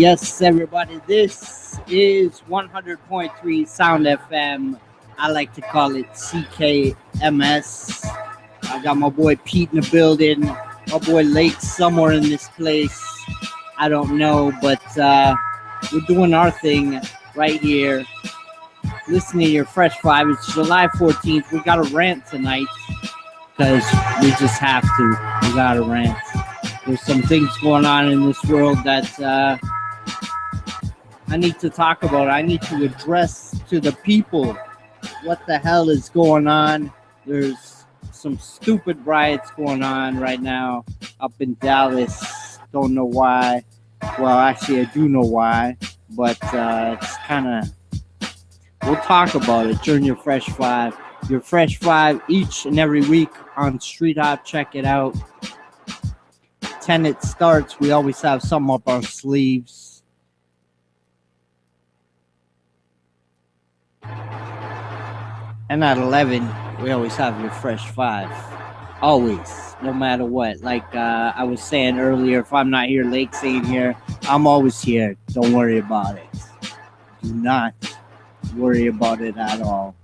Yes, everybody, this is 100.3 Sound FM. I like to call it CKMS. I got my boy Pete in the building, my boy Lake somewhere in this place. I don't know, but we're doing our thing right here. Listening to your Fresh Five. It's July 14th. We got a rant tonight because we just have to. We got a rant. There's some things going on in this world that I need to talk about. I need to address to the people what the hell is going on. There's some stupid riots going on right now up in Dallas. Don't know why. Well, actually, I do know why, but it's kind of. We'll talk about it during your Fresh Five. Your Fresh Five each and every week on StreeT. Check it out. 10 it starts. We always have something up our sleeves. And at 11, we always have your Fresh Five. Always, no matter what. Like I was saying earlier, if I'm not here, Lake's ain't here, I'm always here. Don't worry about it. Do not worry about it at all.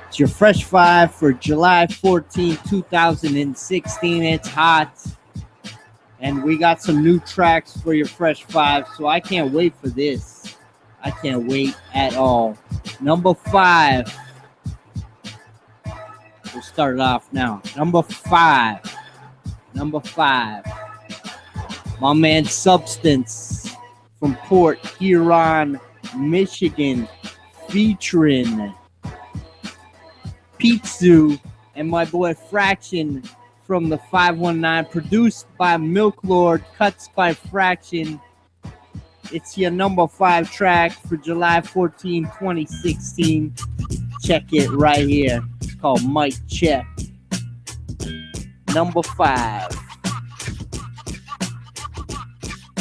It's your Fresh Five for July 14, 2016. It's hot. And we got some new tracks for your Fresh Five, so I can't wait for this. I can't wait at all. Number 5. We'll start it off now. Number 5. My man Substance from Port Huron, Michigan, featuring Pizzu and my boy Fraction from the 519, produced by Milk Lord, cuts by Fraction. It's your number 5 track for July 14, 2016. Check it right here. It's called Mic Check. Number 5.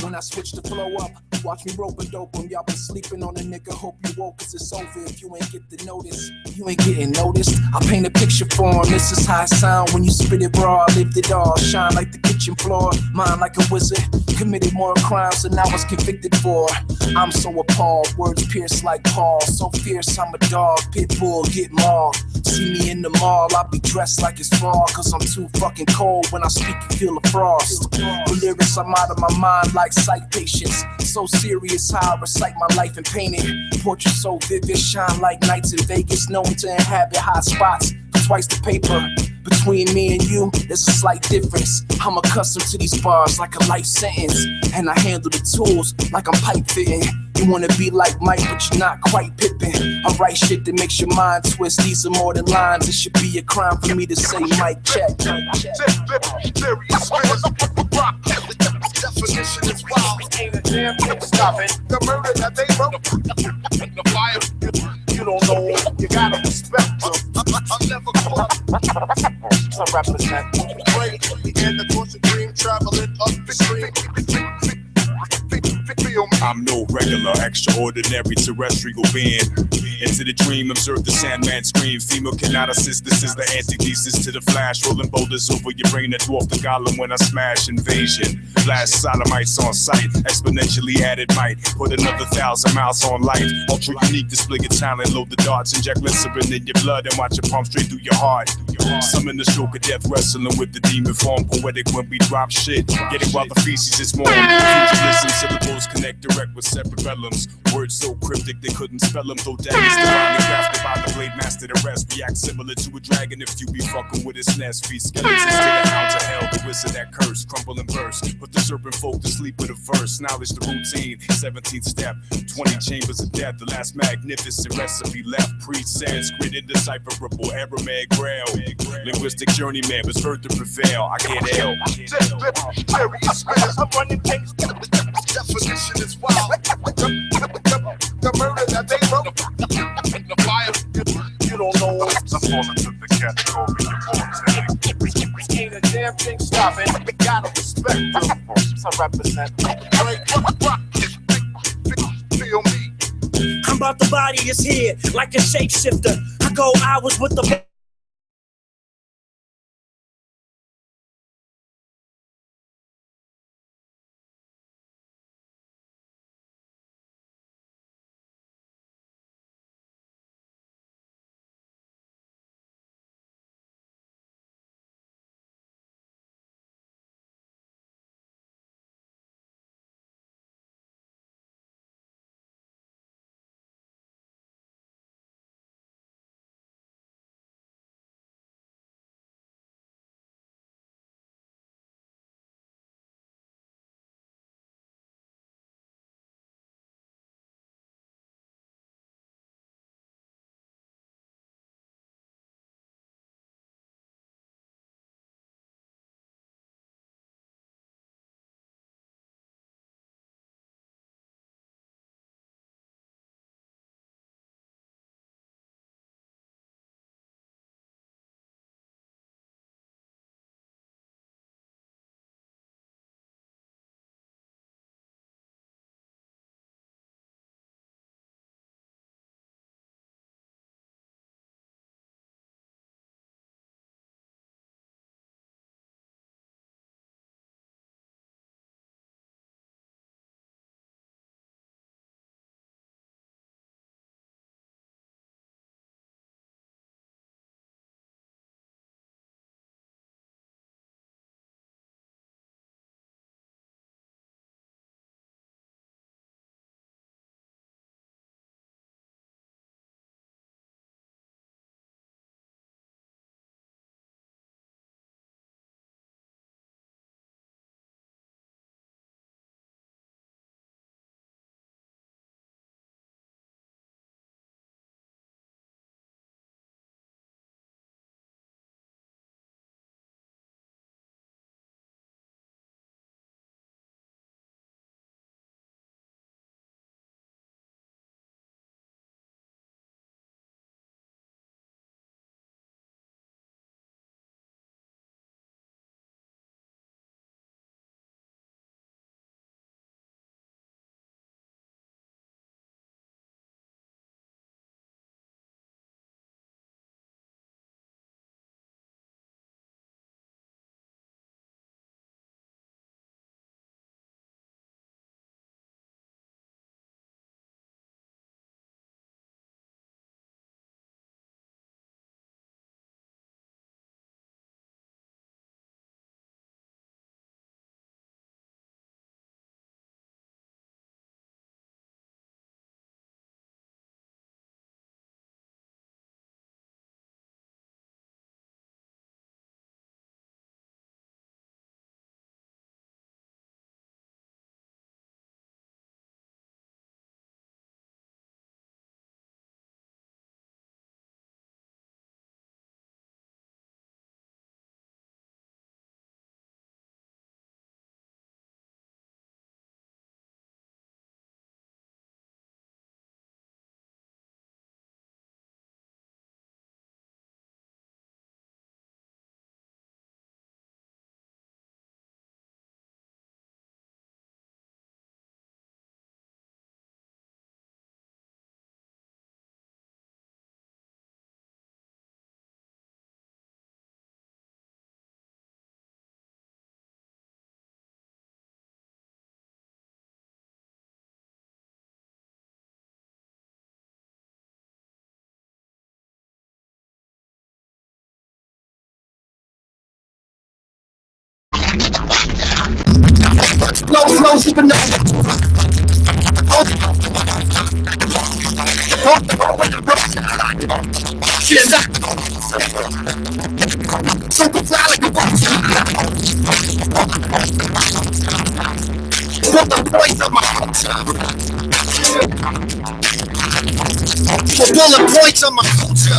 When I switch the flow up, watch me rope a dope 'em. Y'all been sleeping on a nigga, hope you woke, cause it's over if you ain't get the notice. You ain't getting noticed. I paint a picture for 'em. This is how it sound when you spit it raw. Lived it all, shine like the kitchen floor. Mine like a wizard, committed more crimes than I was convicted for. I'm so appalled, words pierce like Paul. So fierce, I'm a dog, pit bull, get mauled. See me in the mall, I'll be dressed like it's fall, cause I'm too fucking cold. When I speak, you feel the frost. The lyrics, I'm out of my mind like sight patience. So serious how I recite my life and paint it. Portrait so vivid, shine like nights in Vegas. Known to inhabit hot spots for twice the paper. Between me and you, there's a slight difference. I'm accustomed to these bars like a life sentence. And I handle the tools like I'm pipe fitting. You wanna be like Mike, but you're not quite Pippin. I write shit that makes your mind twist. These are more than lines. It should be a crime for me to say mic check. Definition is wild. Ain't a damn thing stopping the murder that they wrote. The fire, you don't know. You gotta respect them. I'm never caught. To represent. And the course of dream traveling up the stream. I'm no regular, extraordinary terrestrial being. Into the dream, observe the Sandman scream. Female cannot assist, this is the antithesis to the flash. Rolling boulders over your brain that dwarf the golem when I smash invasion. Blast sodomites on sight, exponentially added might. Put another 1,000 miles on life. Ultra unique, display your talent, load the darts. Inject glycerin in your blood and watch it pump straight through your heart. Summon the stroke of death, wrestling with the demon form. Poetic when we drop shit. Get it while the feces is warm. Listen, syllables connect direct with cerebellums. Words so cryptic they couldn't spell them. Though daggers divinely crafted by the blade master. The rest react similar to a dragon if you be fucking with its nest. Feed skeletons to the hounds of hell. The wizard that curse, crumble and burst. Put the serpent folk to sleep with a verse. Knowledge the routine. 17th step. 20 chambers of death. The last magnificent recipe left. Pre-Sanskrit, indecipherable Aramaic grail. Linguistic journeyman was heard to prevail. I get ill. I'm running things. Definition is wild. The murder that they wrote. The fire, you don't know. I fall into the category of ain't a damn thing stopping. Gotta respect them. I represent. Feel me. I'm about to body his head like a shapeshifter. I go hours with the Bullet points on my culture.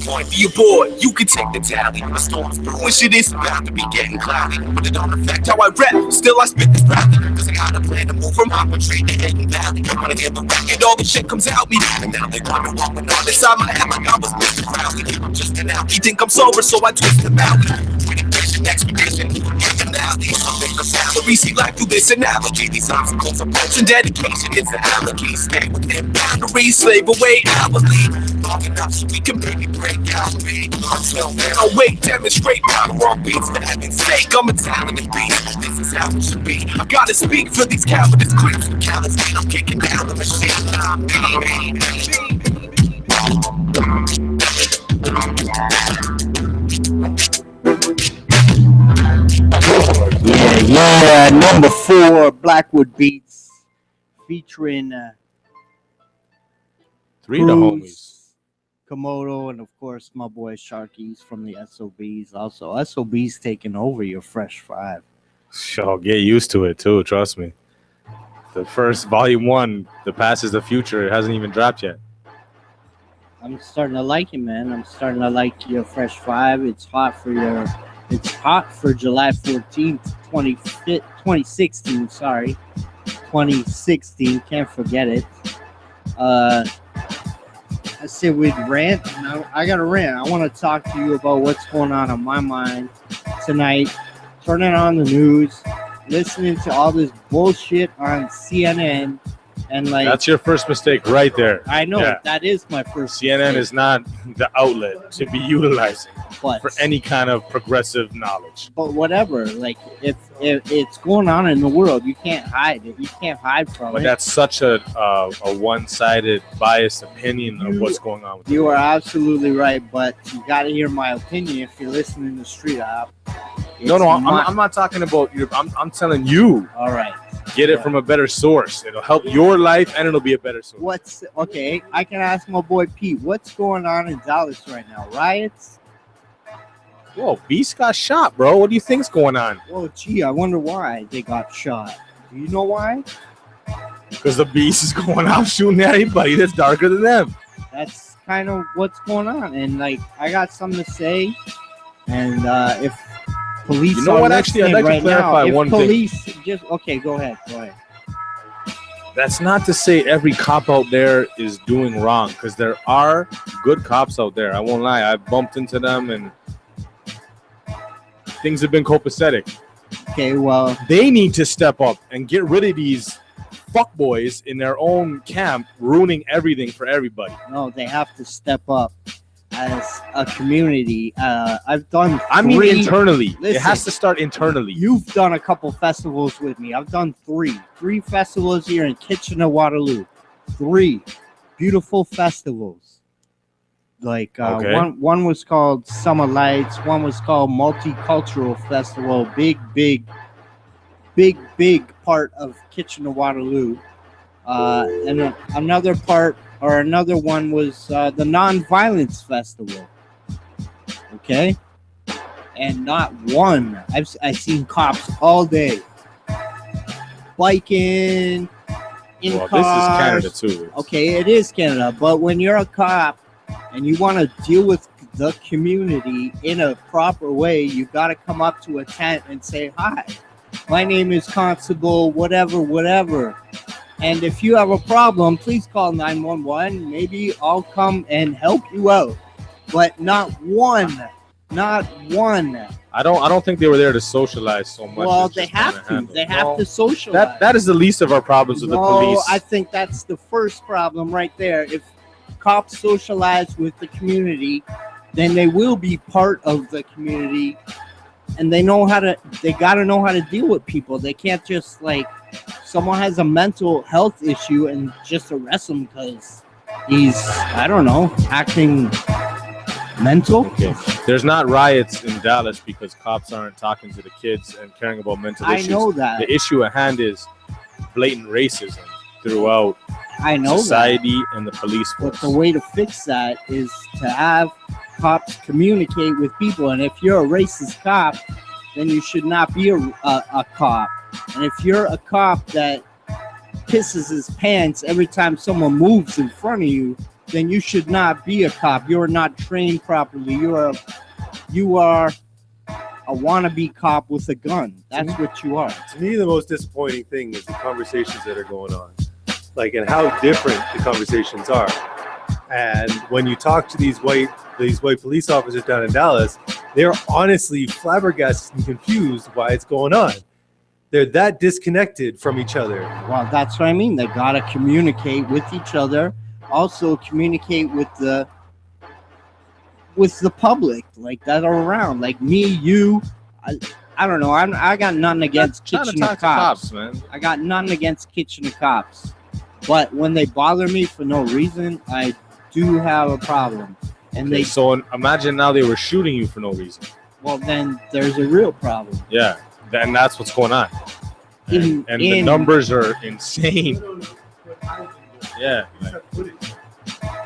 Point for your boy, you can take the tally. The storm's brewing, shit is about to be getting cloudy. But it don't affect how I rap, still I spit this proudly. Cause I got a plan to move from Aqua Tree to Hidden Valley. Wanna hear the record, all the shit comes out me. And now they wonder what went on inside my head like I was Mr. Crowley. I'm just an out, you think I'm sober, so I twist the valley. With expedition, finale. Make a salary, see life through this analogy. These obstacles are points and dedication, it's the allergy. Stay within boundaries, slave away hourly. Long enough so we can maybe break out of me. Until then, I'll wait, demonstrate power on beats. For heaven's sake, I'm a talented beast. This is how it should be. I gotta speak for these cowardice clips. Callous feet, I'm kicking down the machine. Yeah, number 4, Blackwood Beats, featuring Three of the homies. Komodo, and of course my boy Sharky's from the SOBs. Also, SOBs taking over your Fresh 5. Yo, get used to it too, trust me. The first volume 1, The Past is the Future, it hasn't even dropped yet. I'm starting to like it, man. I'm starting to like your Fresh 5. It's hot for July 14th, 2016, sorry. 2016, can't forget it. I said we'd rant. Now I got to rant. I want to talk to you about what's going on my mind tonight. Turning on the news, listening to all this bullshit on CNN, and like that's your first mistake right there. I know, yeah. That is my first CNN mistake. is not the outlet to be utilizing But for any kind of progressive knowledge. But whatever, like if it's going on in the world, you can't hide it. You can't hide from But it. that's such a one-sided, biased opinion of what's going on with You are absolutely right, but you got to hear my opinion if you're listening to StreeT App. No, I'm not talking about you. I'm telling you. All right. Get it from a better source. It'll help your life, and it'll be a better source. Okay? I can ask my boy Pete. What's going on in Dallas right now? Riots? Whoa, Beast got shot, bro. What do you think's going on? Well, gee, I wonder why they got shot. Do you know why? Because the Beast is going out shooting at anybody that's darker than them. That's kind of what's going on, and like I got something to say. And if police, you know what? Actually, I'd like to clarify one thing. Police just okay. Go ahead. That's not to say every cop out there is doing wrong, because there are good cops out there. I won't lie. I've bumped into them, and things have been copacetic. Okay, well, they need to step up and get rid of these fuckboys in their own camp, ruining everything for everybody. No, they have to step up as a community. I've done. Internally. Listen, it has to start internally. You've done a couple festivals with me. I've done three festivals here in Kitchener-Waterloo. 3 beautiful festivals. Like okay. one was called Summer Lights. One was called Multicultural Festival. Big part of Kitchener-Waterloo. And another one was the Nonviolence Festival. Okay, and not one. I've seen cops all day biking in cars. This is Canada too. Okay, it is Canada, but when you're a cop and you want to deal with the community in a proper way, you got to come up to a tent and say, "Hi, my name is Constable whatever. And if you have a problem, please call 911. Maybe I'll come and help you out." But not one. I don't think they were there to socialize so much. Well, they have to. They have to socialize. That is the least of our problems with the police. I think that's the first problem right there. If cops socialize with the community, then they will be part of the community, and they got to know how to deal with people. They can't just like someone has a mental health issue and just arrest him because he's, I don't know, acting Mental? Okay. There's not riots in Dallas because cops aren't talking to the kids and caring about mental issues. I know that. The issue at hand is blatant racism throughout society and the police force. But the way to fix that is to have cops communicate with people. And if you're a racist cop, then you should not be a cop. And if you're a cop that pisses his pants every time someone moves in front of you, then you should not be a cop. You're not trained properly. You are a wannabe cop with a gun. That's what you are. To me, the most disappointing thing is the conversations that are going on, like, and how different the conversations are. And when you talk to these white police officers down in Dallas, they're honestly flabbergasted and confused why it's going on. They're that disconnected from each other. Well, that's what I mean. They gotta communicate with each other. Also communicate with the public, like, that are around, like me, you. I don't know. I got nothing against Kitchener cops, man. I got nothing against Kitchener cops, but when they bother me for no reason, I do have a problem. And so imagine now they were shooting you for no reason. Well, then there's a real problem. Yeah, then that's what's going on. And the numbers are insane. Yeah.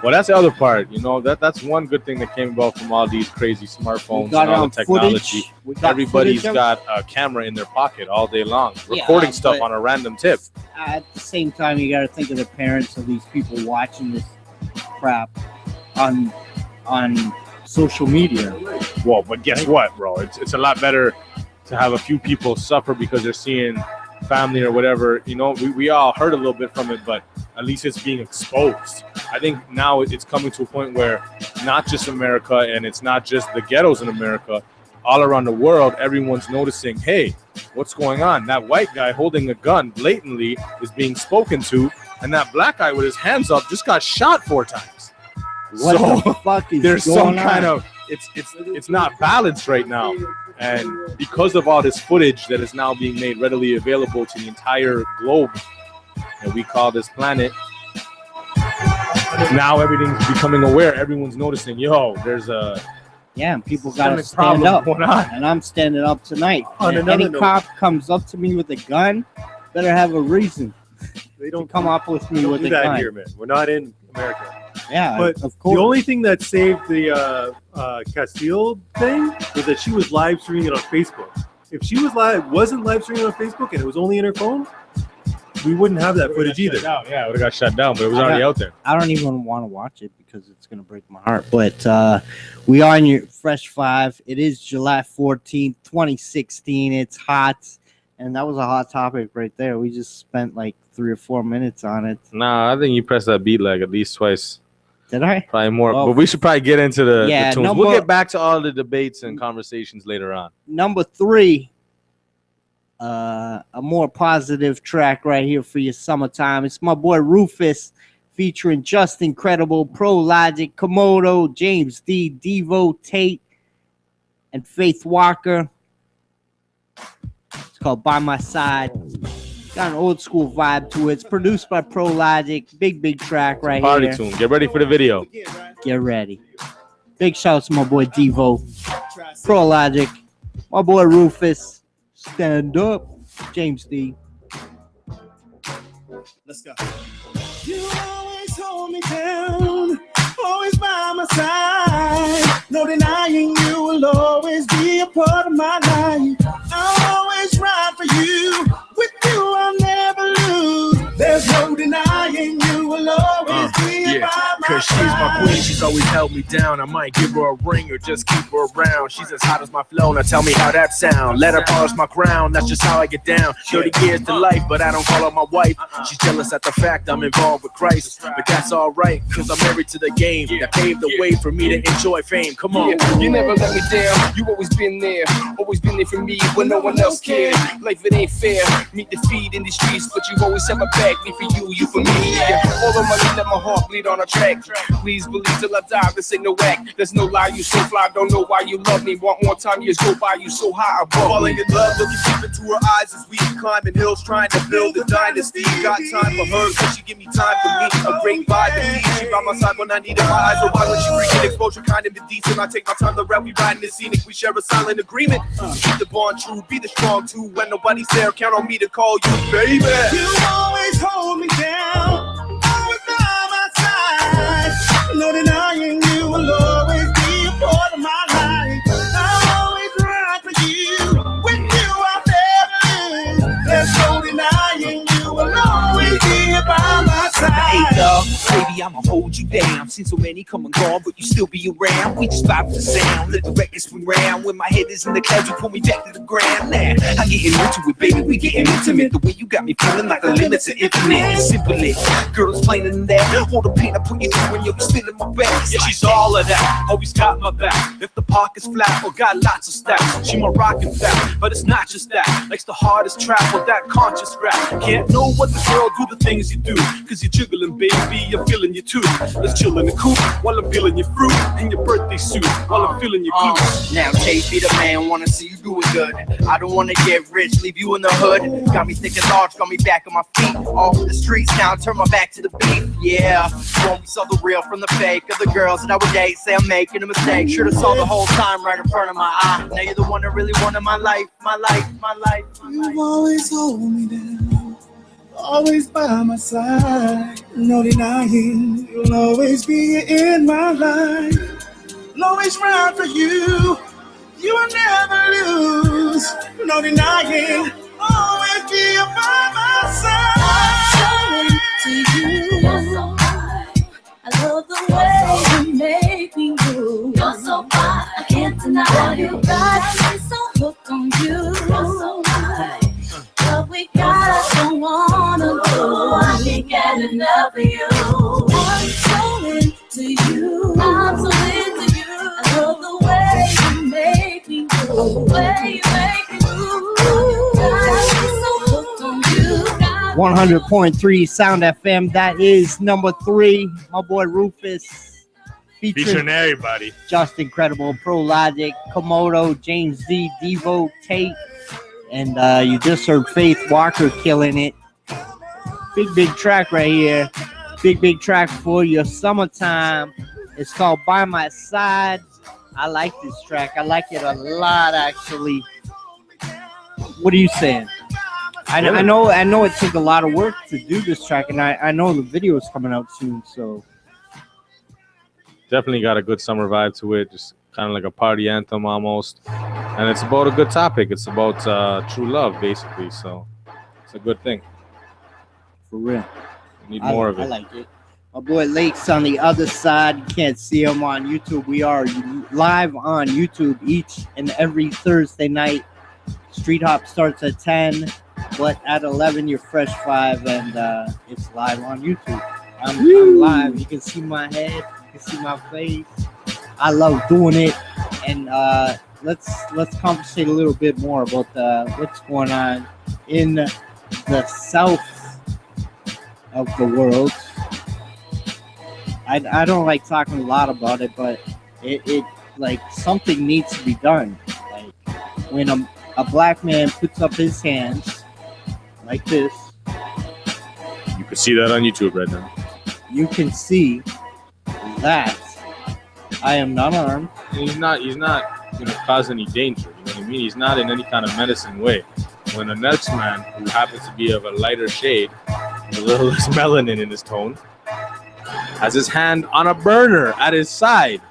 Well, that's the other part. You know, that's one good thing that came about from all these crazy smartphones and all the technology. Everybody's got a camera in their pocket all day long, recording stuff on a random tip. At the same time, you got to think of the parents of these people watching this crap on social media. Well, but guess what, bro? It's a lot better to have a few people suffer because they're seeing family or whatever. You know, we all hurt a little bit from it, but at least it's being exposed. I think now it's coming to a point where not just America and it's not just the ghettos in America, all around the world, everyone's noticing, hey, what's going on? That white guy holding a gun blatantly is being spoken to, and that black guy with his hands up just got shot 4 times. What the fuck is there's going some on? kind of it's not balanced right now. And because of all this footage that is now being made readily available to the entire globe that we call this planet, now everything's becoming aware. Everyone's noticing, there's a and people gotta stand up. And I'm standing up tonight. And any cop comes up to me with a gun, better have a reason. They don't come up with me with a gun. Here, man. We're not in America. Yeah, but of course. The only thing that saved the Castile thing was that she was live streaming it on Facebook. If she wasn't live streaming on Facebook and it was only in her phone, we wouldn't have that footage either. Yeah, it would have got shut down, but it was already out there. I don't even want to watch it because it's going to break my heart. But we are in your Fresh 5. It is July 14th, 2016. It's hot. And that was a hot topic right there. We just spent like 3 or 4 minutes on it. Nah, I think you pressed that beat like at least twice. Did I? Probably more. But we should probably get into the tunes. We'll get back to all the debates and conversations later on. Number 3, a more positive track right here for your summertime. It's my boy Rufus featuring Just Incredible, Pro Logic, Komodo, James D, Devo, Tate, and Faith Walker. It's called By My Side. Got an old school vibe to it. It's produced by Pro Logic. Big track right Party here. Tune. Get ready for the video. Get ready. Big shout out to my boy Devo, Pro Logic, my boy Rufus. Stand up, James D. Let's go. You always hold me down, always by my side. No denying you will always be a part of my life. I'll always ride for you. With you, I'll never lose. There's no denying you will always be by my side. Cause she's my queen, she's always held me down. I might give her a ring or just keep her around. She's as hot as my flow, now tell me how that sound. Let her polish my crown, that's just how I get down. 30 years to life, but I don't call her my wife. She's jealous at the fact I'm involved with Christ. But that's alright, cause I'm married to the game that paved the way for me to enjoy fame. Come on. You never let me down, you always been there for me when no one else cared. Life it ain't fair, meet defeat in the streets, but you always have my back. Me for you, you for me. All the money let my heart bleed on a track. Please believe till I die, this ain't no act. There's no lie, you so fly, don't know why you love me. Want more time, years go by, you so high above Falling me. in love, looking deep into her eyes as we climbing hills, trying to build a dynasty. Got time for her, cause she give me time for me. A great vibe indeed. She by my side when I needed my eyes are wide when she freaking exposure, kind of indecent. I take my time, the route we riding is scenic. We share a silent agreement. Keep the bond true, be the strong too. When nobody's there, count on me to call you, baby. You always hold me down, always by my side. No denying you will always be a part of my life. I'll always ride for you. With you I'll never lose. There's no denying you will always be by my side. Hey love, baby, I'ma hold you down. Seen so many come and gone, but you still be around. We just vibe the sound, let the records spin round. When my head is in the clouds, you pull me back to the ground. Now I'm getting into it, baby, we getting intimate. The way you got me feeling like the limits are infinite. Simply, girl, it's plainer than that. All the pain I put you through when you're still in my back. Yeah, she's all of that, always got my back. If the pocket's flat or got lots of stacks, she my rockin' fat. But it's not just that, likes the hardest trap with that conscious rap. Can't know what the girl do the things you do, cause you're jiggling, baby, I'm feeling you too. Let's chill in the coop while I'm feeling your fruit in your birthday suit while I'm feeling your glutes. Now Jay be the man, wanna see you doing good. I don't wanna get rich, leave you in the hood. Got me thinking large, got me back on my feet. Off the streets now, turn my back to the beat. Yeah, when we saw the real from the fake of the girls that I would date, say I'm making a mistake. Should've saw the whole time right in front of my eye. Now you're the one that really wanted my life, my life, my life, my life. You always hold me down, always by my side. No denying you'll always be in my life. I'll always ride for you. You will never lose. No denying, always be by my side. To you, you're so fine. I love the way you make me move. You're so fine. I can't deny you. Got me so hooked on you. You're so fine. What we got, I don't wanna lose. I can't get enough of you. I'm so into you. I'm so into you. I love the way you make me move. Way you make me move. Got me so hooked on you. 100.3 Sound FM. That is number 3. My boy Rufus. Featuring everybody. Just Incredible, Pro Logic, Komodo, James D, Devo, Tate. And you just heard Faith Walker killing it. Big track right here. Big track for your summertime. It's called By My Side. I like this track. I like it a lot, actually. What are you saying? I know it took a lot of work to do this track, and I know the video is coming out soon, so. Definitely got a good summer vibe to it. Just kind of like a party anthem almost. And it's about a good topic. It's about true love, basically. So it's a good thing. For real. We need more of it. I like it. My boy Lake's on the other side. You can't see him on YouTube. We are live on YouTube each and every Thursday night. Street Hop starts at 10, but at 11, you're Fresh 5, and it's live on YouTube. I'm live. You can see my head. You can see my face. I love doing it. And let's conversate a little bit more about what's going on in the south of the world. I don't like talking a lot about it, but it like something needs to be done. Like when a black man puts up his hands like this, you can see that on YouTube right now. You can see that I am not armed. And he's not cause any danger. You know what I mean? He's not in any kind of menacing way. When the next man, who happens to be of a lighter shade, with a little less melanin in his tone, has his hand on a burner at his side,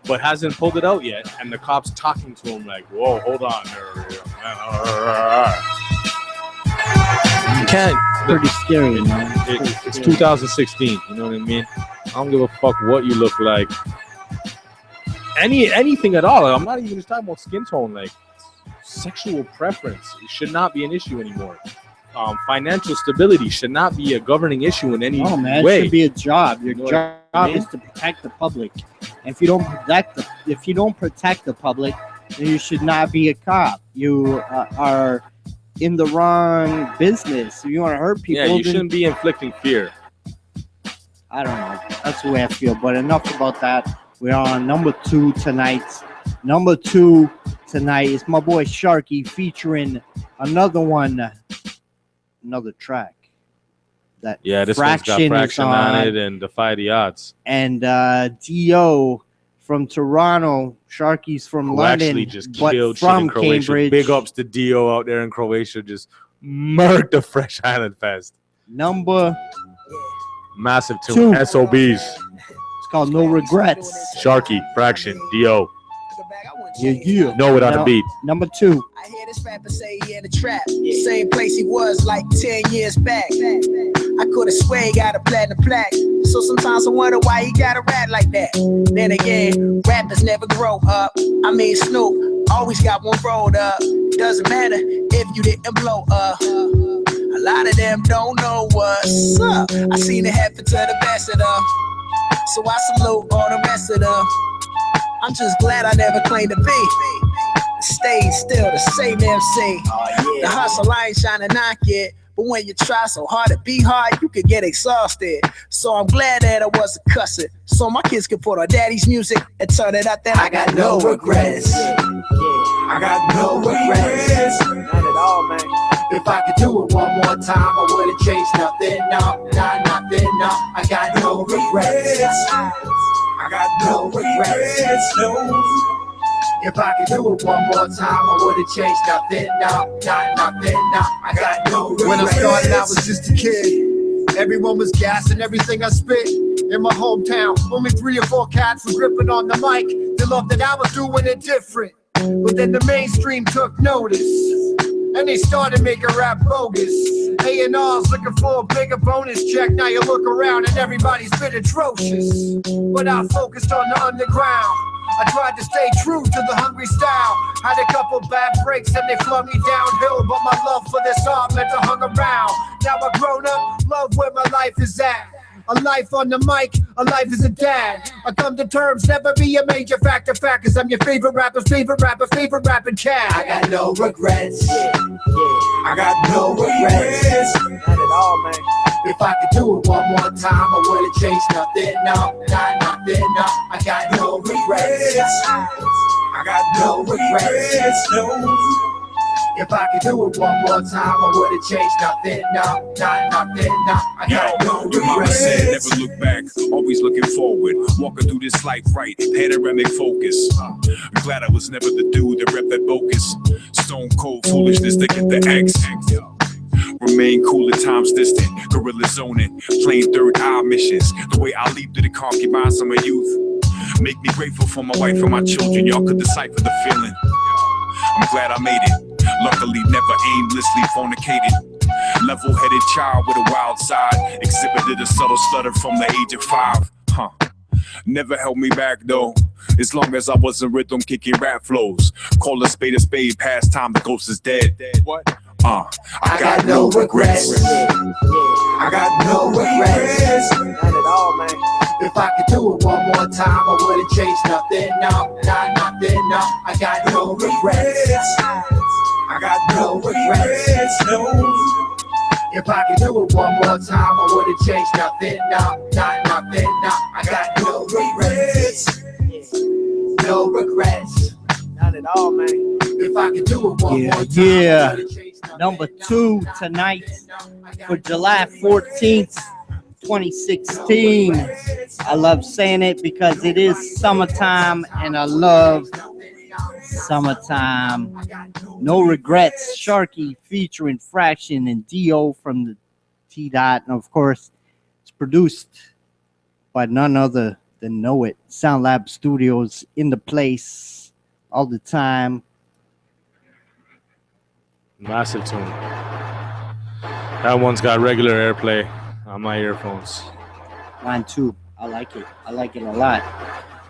but hasn't pulled it out yet, and the cop's talking to him like, "Whoa, hold on there, man." You can't. Pretty scary, man. It's 2016. You know what I mean? I don't give a fuck what you look like. Anything at all. I'm not even just talking about skin tone. Like sexual preference, it should not be an issue anymore. Financial stability should not be a governing issue in any way. It should be a job. Your job is to protect the public. And if you don't protect the public, then you should not be a cop. You are in the wrong business. If you want to hurt people, yeah, you shouldn't be inflicting fear. I don't know. That's the way I feel. But enough about that. We are on number 2 tonight. Number 2 tonight is my boy Sharky featuring another track. That this one's got Fraction on it and Defy the Odds. And Dio from Toronto, Sharky's from London, actually just killed from shit in Croatia. Cambridge. Big ups to Dio out there in Croatia, just murked the Fresh Island Fest. Number massive tune, 2. SOBs. It's called No Regrets. Sharky, Fraction, Dio. Yeah. Know it on the beat. Number 2. I hear this rapper say he in the trap. Same place he was like 10 years back. I could have swear he got a platinum plaque. So sometimes I wonder why he got a rat like that. Then again, rappers never grow up. I mean, Snoop always got one rolled up. Doesn't matter if you didn't blow up. A lot of them don't know what's up. I seen it happen to the best of them. So I salute all the rest of them. I'm just glad I never claimed to be. Stay still the same MC. The hustle, I ain't trying to knock it. But when you try so hard to be hard, you could get exhausted. So I'm glad that I wasn't cussing. So my kids could put on daddy's music and turn it up. Then I got no regrets. I got no regrets. None at all, man. If I could do it one more time, I wouldn't change nothing. No, nothing. No, I got no regrets. I got no regrets. No. If I could do it one more time, I wouldn't change nothing. No, nothing. No, I got no regrets. When I started, I was just a kid. Everyone was gassing everything I spit. In my hometown, only 3 or 4 cats were gripping on the mic. They loved that I was doing it different. But then the mainstream took notice, and they started making rap bogus. A&R's looking for a bigger bonus check. Now you look around and everybody's been atrocious. But I focused on the underground. I tried to stay true to the hungry style. Had a couple bad breaks and they flung me downhill. But my love for this art meant to hung around. Now I've grown up, love where my life is at. A life on the mic, a life as a dad. I come to terms, never be a major factor. Cause I'm your favorite rapper's favorite rapper, favorite rapping cat. I got no regrets. I got no regrets. Not at all, man. If I could do it one more time, I wouldn't change nothing. No, nothing. No, I got no regrets. I got no regrets. No. If I could do it one more time, I wouldn't change nothing. No, nothing. No, I got no regrets. Your mama said never look back, always looking forward. Walking through this life right, panoramic focus. Glad I was never the dude that rep that focus. Stone cold foolishness to get the X. Remain cool at times distant, guerrilla zoning, playing third eye missions. The way I leap through the concubines of my youth make me grateful for my wife and my children. Y'all could decipher the feeling. I'm glad I made it. Luckily, never aimlessly fornicated. Level-headed child with a wild side. Exhibited a subtle stutter from the age of 5. Never held me back though. As long as I wasn't rhythm kicking rap flows. Call a spade, past time, the ghost is dead. What? I got no regrets. I got no regrets. Not at all, man. If I could do it one more time, I wouldn't change nothing. No, nothing. No, I got no regrets. I got no regrets. No. If I could do it one more time, I wouldn't change nothing. No, nothing. No, I got no regrets. No regrets. Not at all, man. If I could do it one more time, I wouldn't change nothing. Number 2 tonight for July 14th, 2016. I love saying it because it is summertime and I love summertime. No Regrets, Sharky featuring Fraction and Dio from the T-Dot. And of course, it's produced by none other than Know It. Sound Lab Studios in the place all the time. Massive tune. That one's got regular airplay on my earphones. Mine too. I like it. I like it a lot.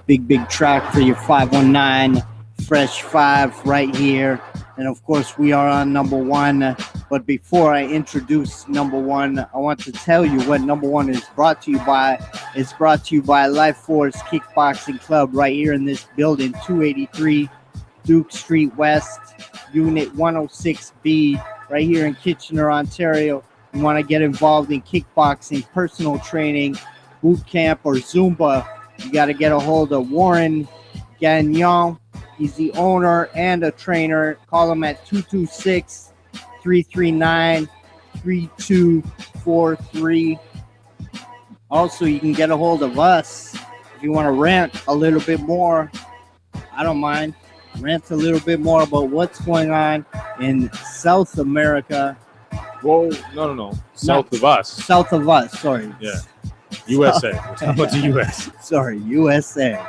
Big track for your 519 Fresh 5 right here. And of course, we are on number 1. But before I introduce number 1, I want to tell you what number 1 is brought to you by. It's brought to you by Life Force Kickboxing Club right here in this building, 283 Duke Street West, Unit 106B, right here in Kitchener, Ontario. You want to get involved in kickboxing, personal training, boot camp or Zumba, you got to get a hold of Warren Gagnon. He's the owner and a trainer. Call him at 226-339-3243. Also, you can get a hold of us if you want to rant a little bit more. I don't mind. Rant a little bit more about what's going on in South America. Whoa, no. South of us. South of us, sorry. Yeah. USA. We're talking about the US. Sorry, USA.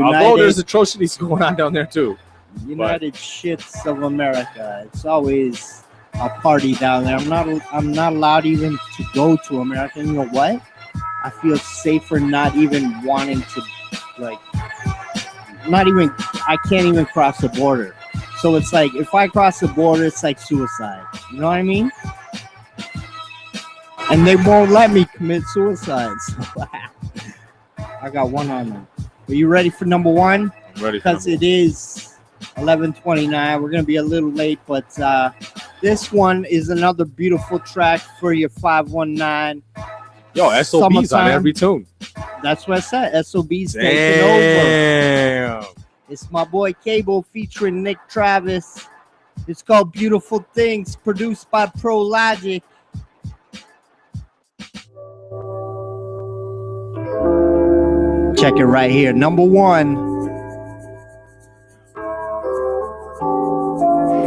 Although there's atrocities going on down there too. United Shits of America. It's always a party down there. I'm not allowed even to go to America. You know what? I feel safer not even wanting to, like, I can't even cross the border. So it's like, if I cross the border, it's like suicide. You know what I mean? And they won't let me commit suicide. So I got one on them. Are you ready for number one? I'm ready. Because it is 11:29. We're going to be a little late, but this one is another beautiful track for your 519. Yo, SOB's on every tune. That's what I said. SOB's Damn. taking over. It's my boy Cable featuring Nick Travis. It's called Beautiful Things, produced by Pro Logic. Check it right here. Number one.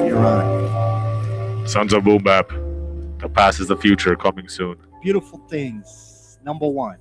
You're on. Sons of Boom Bap. The past is the future, coming soon. Beautiful Things. Number one.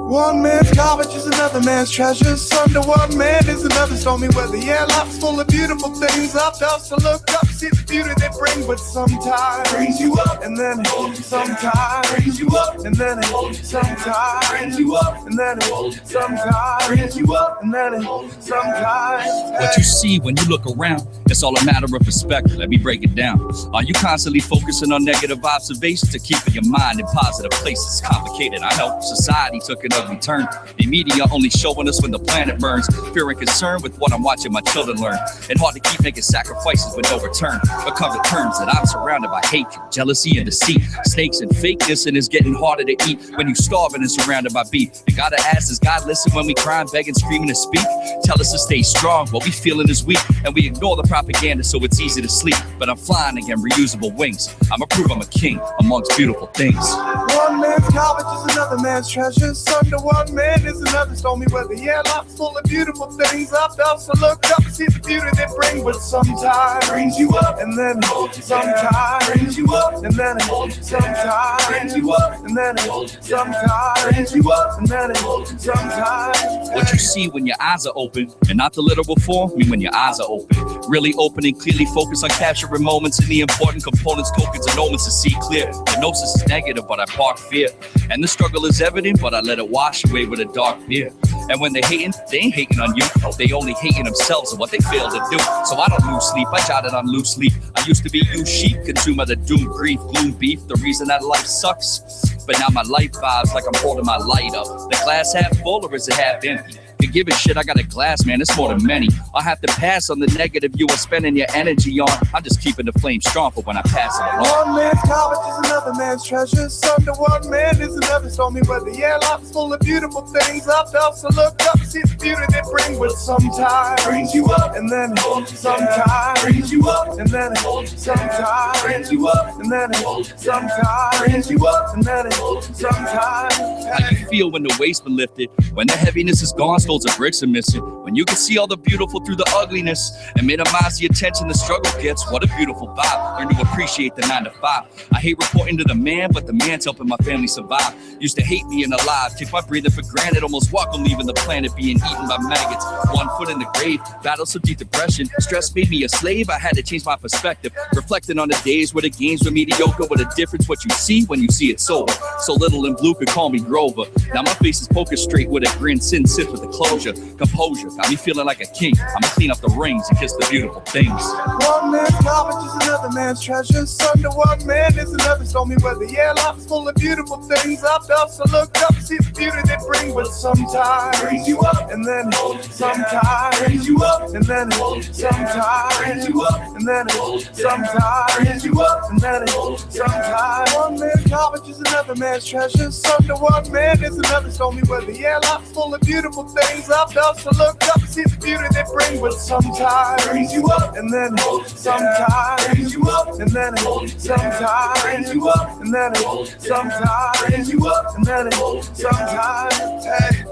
One man's garbage is another man's treasure. Son to one man is another stormy weather. Yeah, life's full of beautiful things. Up to look up, see the beauty they bring, but sometimes brings you up, and then sometimes brings you up, and then sometimes brings you up, and then sometimes brings you up, and then sometimes. What you see when you look around, it's all a matter of perspective. Let me break it down. Are you constantly focusing on negative observations or keeping your mind in positive places? Complicated, I know. Society took an ugly turn. The media only showing us when the planet burns. Fear and concern with what I'm watching my children learn. And hard to keep making sacrifices with no return. But come to terms that I'm surrounded by hatred, jealousy, and deceit. Snakes and fakeness, and it's getting harder to eat when you starving and surrounded by beef. You gotta ask, does God listen when we crying, begging, screaming, and speak? Tell us to stay strong, what we feeling is weak. And we ignore the propaganda so it's easy to sleep. But I'm flying again, reusable wings. I'ma prove I'm a king amongst beautiful things. One man's garbage is another man's treasure. Son to one man is another stormy weather. Yeah, life's full of beautiful things. Up to look up, see the beauty they bring, but sometimes brings you up, and then sometimes brings you up, and then sometimes brings you up, and then sometimes brings you up, and then sometimes. What you see when your eyes are open, and not the literal form, I mean when your eyes are open. Really open and clearly focused on capturing moments and the important components, tokens, and omens to see clear. The gnosis is negative, but I park fear. And the struggle is evident, but I let it wash away with a dark beer. And when they're hating, they ain't hating on you. They only hating themselves and what they fail to do. So I don't lose sleep, I jotted on loose leaf. I used to be you sheep, consumed by the doom, grief, gloom, beef. The reason that life sucks. But now my life vibes like I'm holding my light up. The glass half full or is it half empty? Could give a shit, I got a glass, man, it's more than many. I'll have to pass on the negative you are spending your energy on. I'm just keeping the flame strong for when I pass it along. One man's garbage is another man's treasure. Son to one man is another stormy weather. Yeah, life's full of beautiful things. Up to look up, see the beauty they bring, but sometimes brings you up, and then sometimes brings you up, and then sometimes brings you up, and then sometimes brings you up, and then sometimes. How you feel when the weight's been lifted? When the heaviness is gone, stones and bricks are missing. When you can see all the beautiful through the ugliness and minimize the attention the struggle gets. What a beautiful vibe. Learn to appreciate the 9 to 5. I hate reporting to the man, but the man's helping my family survive. Used to hate being alive, take my breathing for granted. Almost walk on leaving the planet, being eaten by maggots. 1 foot in the grave, battle some deep depression. Stress made me a slave, I had to change my perspective. Reflecting on the days where the games were mediocre. What a difference what you see when you see it sober. So little and blue could call me Grover. Now my face is poker straight with a grin. Sin sits with the closure. Composure, got me feeling like a king. I'ma clean up the rings and kiss the beautiful things. One man's garbage is another man's treasure. Son to one man is another stormy weather. Yeah, life's full of beautiful things. Up to look up, see the beauty they bring, but sometimes brings you up, and then sometimes brings you up, and then sometimes brings you up, and then sometimes brings you up, and then sometimes. One man's garbage is another man's treasure. Some to one man is another stormy weather. Yeah, life's full of beautiful things. I felt to look up and see the beauty they bring. But sometimes brings you up, and then sometimes brings you up, and then sometimes brings you up, and then sometimes brings you up, and then sometimes. Hey.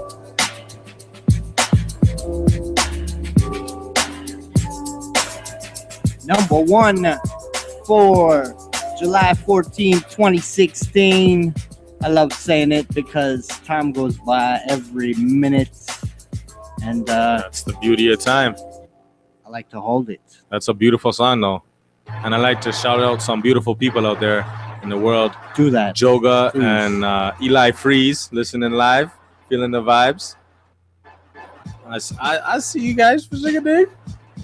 Number one for July 14th, 2016. I love saying it because time goes by every minute. And that's the beauty of time. I like to hold it. That's a beautiful song, though. And I like to shout out some beautiful people out there in the world. Do that. Joga please. And Eli Freeze listening live, feeling the vibes. I see you guys for a day.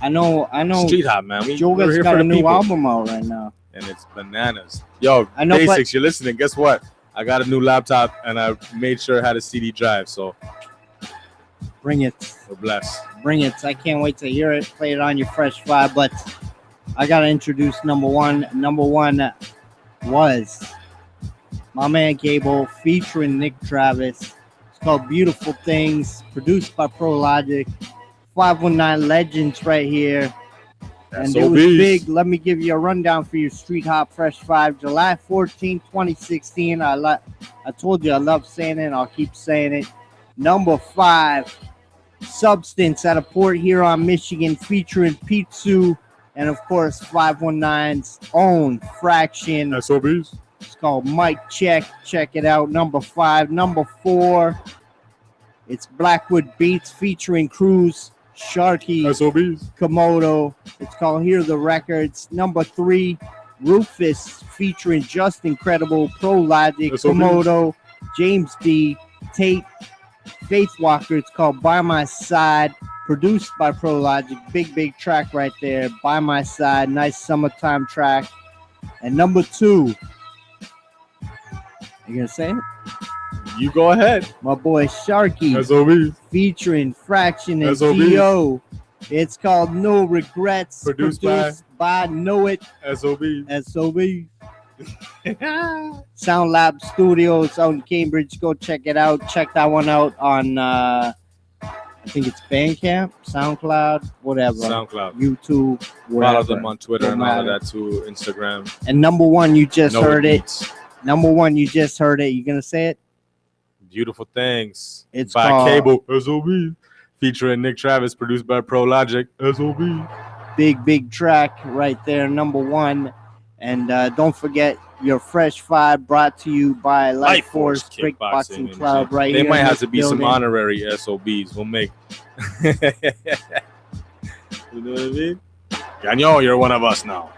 I know. StreeT Hop, man. Joga's here got for a the new people. album out right now. And it's bananas. Yo, I know, Basics, you're listening. Guess what? I got a new laptop, and I made sure it had a CD drive, so bring it. We're blessed. Bring it. I can't wait to hear it. Play it on your Fresh Vibe, but I got to introduce number one. Number one was my man Gable featuring Nick Travis. It's called Beautiful Things, produced by ProLogic. 519 Legends right here. And it was big. Let me give you a rundown for your StreeT Hop Fresh 5. July 14, 2016. I told you I love saying it. I'll keep saying it. Number 5, Substance out of Port Huron, Michigan, featuring Pizzu and, of course, 519's own Fraction. SOBs. It's called Mic Check. Check it out. Number 5. Number 4, it's Blackwood Beats featuring Cruz, Sharky, SOBs. Komodo. It's called Hear the Records. Number 3, Rufus featuring Just Incredible, ProLogic, Komodo, James D, Tate, Faith Walker. It's called By My Side, produced by ProLogic. Big track right there. By My Side, nice summertime track. And number 2, you gonna say it? You go ahead. My boy Sharky, SOBs. featuring Fraction and SOBs. D.O. It's called No Regrets. Produced by Know It. SOBs. SOBs. Sound Lab Studios out in Cambridge. Go check it out. Check that one out on I think it's Bandcamp, SoundCloud, whatever. SoundCloud. YouTube, whatever. Follow them on Twitter and all of that too. Instagram. And number one, you just Know heard it. Beats. Number one, you just heard it. You gonna say it? Beautiful Things. It's by called Cable, SOB. Featuring Nick Travis, produced by ProLogic, SOB. Big track right there, number one. And don't forget your Fresh Vibe, brought to you by Life Force Kickboxing Club right here. They might have to be building. some honorary SOBs. We'll make. You know what I mean? Gagnon, you're one of us now.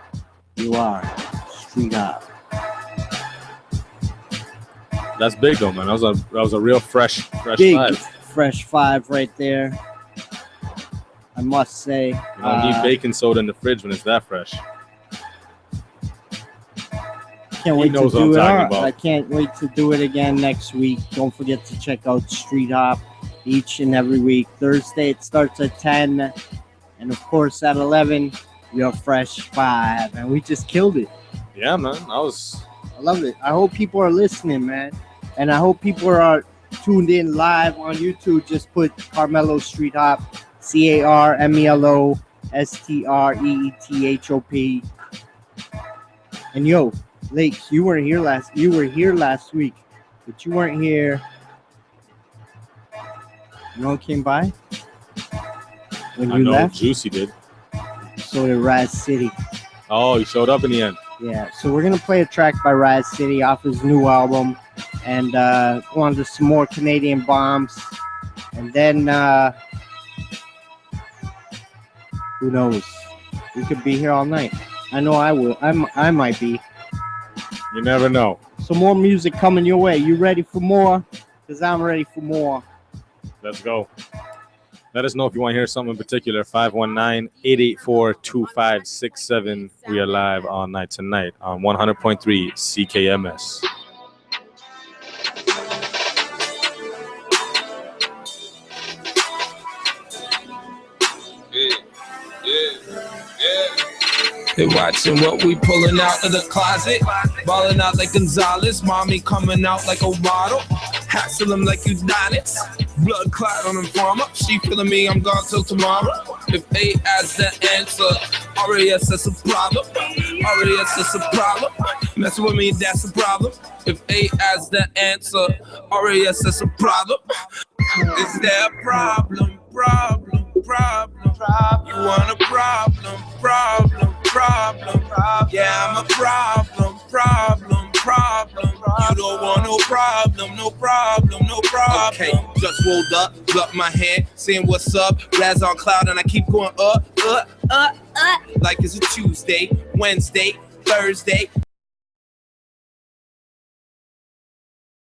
You are. StreeT Hop. That's big though, man. That was a real fresh Big vibe. Fresh Vibe right there. I must say. You don't need baking soda in the fridge when it's that fresh. Can't wait to knows what do I'm it. talking about. I can't wait to do it again next week. Don't forget to check out StreeT Hop each and every week. Thursday it starts at 10, and of course at 11 your Fresh Vibe, and we just killed it. Yeah, man. I love it. I hope people are listening, man, and I hope people are tuned in live on YouTube. Just put Carmelo StreeT Hop, CarmeloStreethop. And yo, Lakes, you were here last week, but you weren't here. No one came by when I you know left. Juicy did. So did Raz City. Oh, he showed up in the end. Yeah, so we're gonna play a track by Raz City off his new album, and go on to some more Canadian bombs, and then who knows? We could be here all night. I know I will. I might be. You never know. So more music coming your way. You ready for more? Because I'm ready for more. Let's go. Let us know if you want to hear something in particular. 519-884-2567. We are live all night tonight on 100.3 CKMS. They watching what we pulling out of the closet. Balling out like Gonzalez. Mommy coming out like a model. Hassle him like Udonis. Blood clot on him farmer. She feeling me, I'm gone till tomorrow. If A as the answer, RAS that's a problem. RAS that's a problem. Messing with me, that's a problem. If A as the answer, RAS that's a problem. Is there a problem? Problem. You want a problem? Yeah, I'm a problem. You don't want no problem. Okay, just rolled up, got my hand, saying what's up. Raz on cloud and I keep going up. Like it's a Tuesday, Wednesday, Thursday,